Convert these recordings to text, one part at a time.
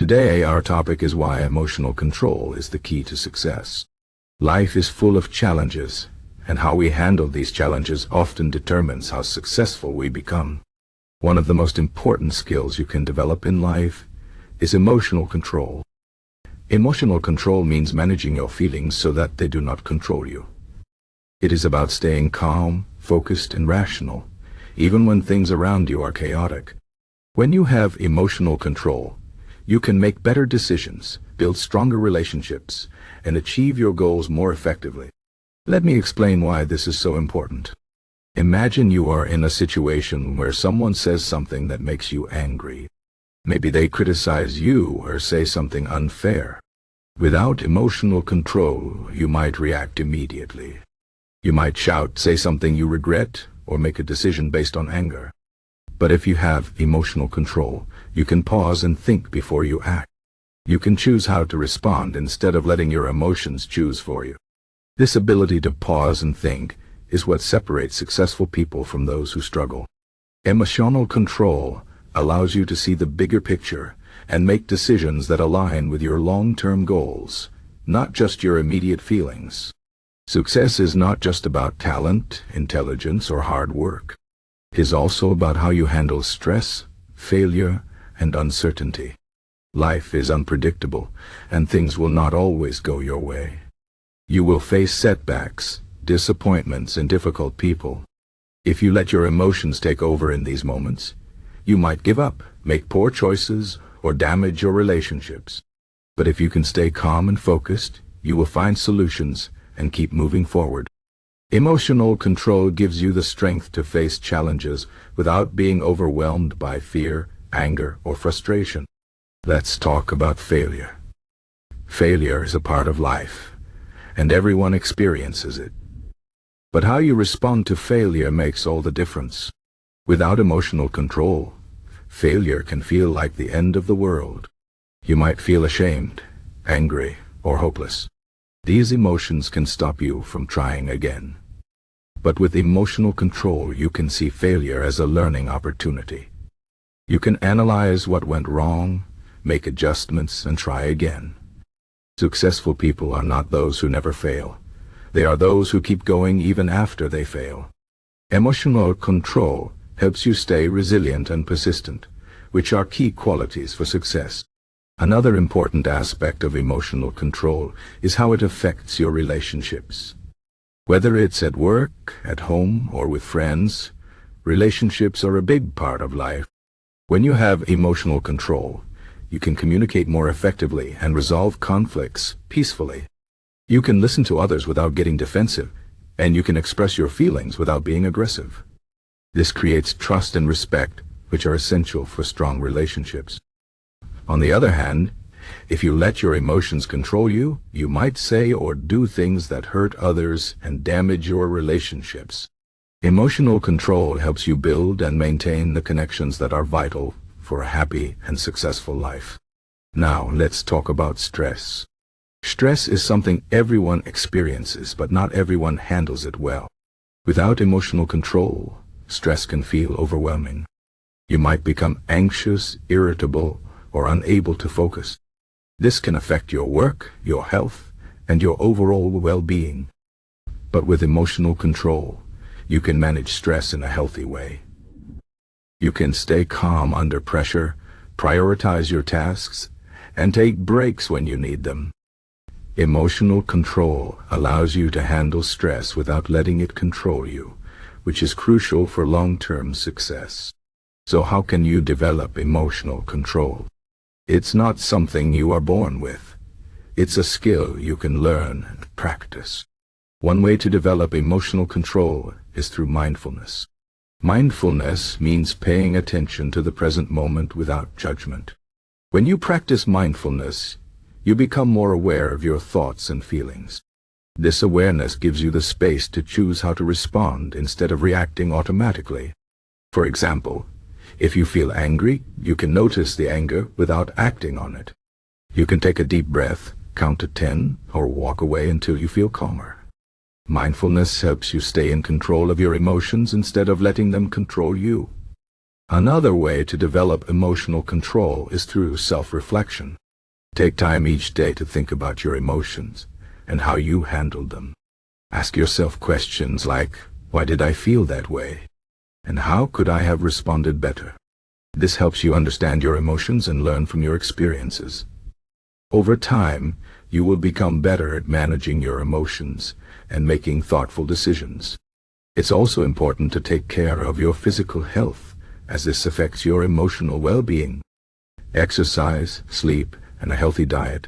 Today, our topic is why emotional control is the key to success. Life is full of challenges, and how we handle these challenges often determines how successful we become. One of the most important skills you can develop in life is emotional control. Emotional control means managing your feelings so that they do not control you. It is about staying calm, focused, and rational, even when things around you are chaotic. When you have emotional control, you can make better decisions, build stronger relationships, and achieve your goals more effectively. Let me explain why this is so important. Imagine you are in a situation where someone says something that makes you angry. Maybe they criticize you or say something unfair. Without emotional control, you might react immediately. You might shout, say something you regret, or make a decision based on anger. But if you have emotional control, you can pause and think before you act. You can choose how to respond instead of letting your emotions choose for you. This ability to pause and think is what separates successful people from those who struggle. Emotional control allows you to see the bigger picture and make decisions that align with your long-term goals, not just your immediate feelings. Success is not just about talent, intelligence, or hard work. It is also about how you handle stress, failure, and uncertainty. Life is unpredictable, and things will not always go your way. You will face setbacks, disappointments, and difficult people. If you let your emotions take over in these moments, you might give up, make poor choices, or damage your relationships. But if you can stay calm and focused, you will find solutions and keep moving forward. Emotional control gives you the strength to face challenges without being overwhelmed by fear, anger, or frustration. Let's talk about failure. Failure is a part of life, and everyone experiences it. But how you respond to failure makes all the difference. Without emotional control, failure can feel like the end of the world. You might feel ashamed, angry, or hopeless. These emotions can stop you from trying again. But with emotional control, you can see failure as a learning opportunity. You can analyze what went wrong, make adjustments, and try again. Successful people are not those who never fail. They are those who keep going even after they fail. Emotional control helps you stay resilient and persistent, which are key qualities for success. Another important aspect of emotional control is how it affects your relationships. Whether it's at work, at home, or with friends, relationships are a big part of life. When you have emotional control, you can communicate more effectively and resolve conflicts peacefully. You can listen to others without getting defensive, and you can express your feelings without being aggressive. This creates trust and respect, which are essential for strong relationships. On the other hand, if you let your emotions control you, you might say or do things that hurt others and damage your relationships. Emotional control helps you build and maintain the connections that are vital for a happy and successful life. Now, let's talk about stress. Stress is something everyone experiences, but not everyone handles it well. Without emotional control, stress can feel overwhelming. You might become anxious, irritable, or unable to focus. This can affect your work, your health, and your overall well-being. But with emotional control, you can manage stress in a healthy way. You can stay calm under pressure, prioritize your tasks, and take breaks when you need them. Emotional control allows you to handle stress without letting it control you, which is crucial for long-term success. So how can you develop emotional control? It's not something you are born with. It's a skill you can learn and practice. One way to develop emotional control is through mindfulness. Mindfulness means paying attention to the present moment without judgment. When you practice mindfulness, you become more aware of your thoughts and feelings. This awareness gives you the space to choose how to respond instead of reacting automatically. For example, if you feel angry, you can notice the anger without acting on it. You can take a deep breath, count to 10, or walk away until you feel calmer. Mindfulness helps you stay in control of your emotions instead of letting them control you. Another way to develop emotional control is through self-reflection. Take time each day to think about your emotions and how you handled them. Ask yourself questions like, why did I feel that way? And how could I have responded better? This helps you understand your emotions and learn from your experiences. Over time, you will become better at managing your emotions and making thoughtful decisions. It's also important to take care of your physical health, as this affects your emotional well-being. Exercise, sleep, and a healthy diet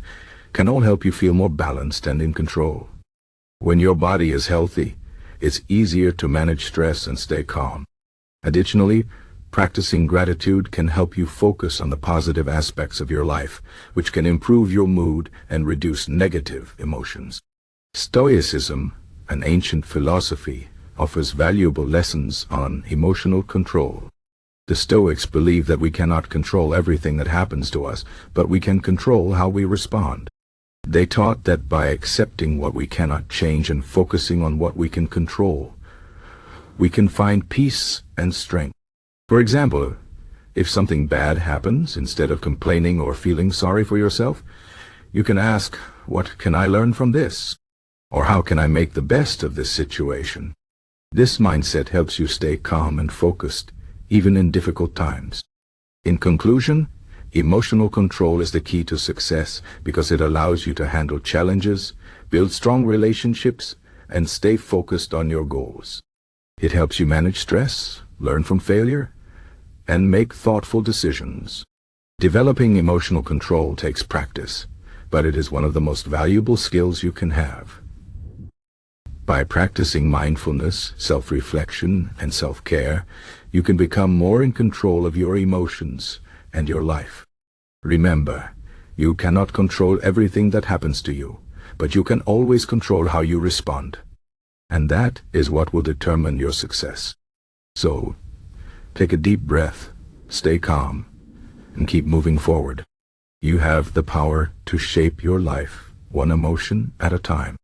can all help you feel more balanced and in control. When your body is healthy, it's easier to manage stress and stay calm. Additionally, practicing gratitude can help you focus on the positive aspects of your life, which can improve your mood and reduce negative emotions. Stoicism, an ancient philosophy, offers valuable lessons on emotional control. The Stoics believe that we cannot control everything that happens to us, but we can control how we respond. They taught that by accepting what we cannot change and focusing on what we can control, we can find peace and strength. For example, if something bad happens, instead of complaining or feeling sorry for yourself, you can ask, what can I learn from this? Or how can I make the best of this situation? This mindset helps you stay calm and focused, even in difficult times. In conclusion, emotional control is the key to success because it allows you to handle challenges, build strong relationships, and stay focused on your goals. It helps you manage stress, learn from failure, and make thoughtful decisions. Developing emotional control takes practice, but it is one of the most valuable skills you can have. By practicing mindfulness, self-reflection, and self-care, you can become more in control of your emotions and your life. Remember, you cannot control everything that happens to you, but you can always control how you respond. And that is what will determine your success. So, take a deep breath, stay calm, and keep moving forward. You have the power to shape your life, one emotion at a time.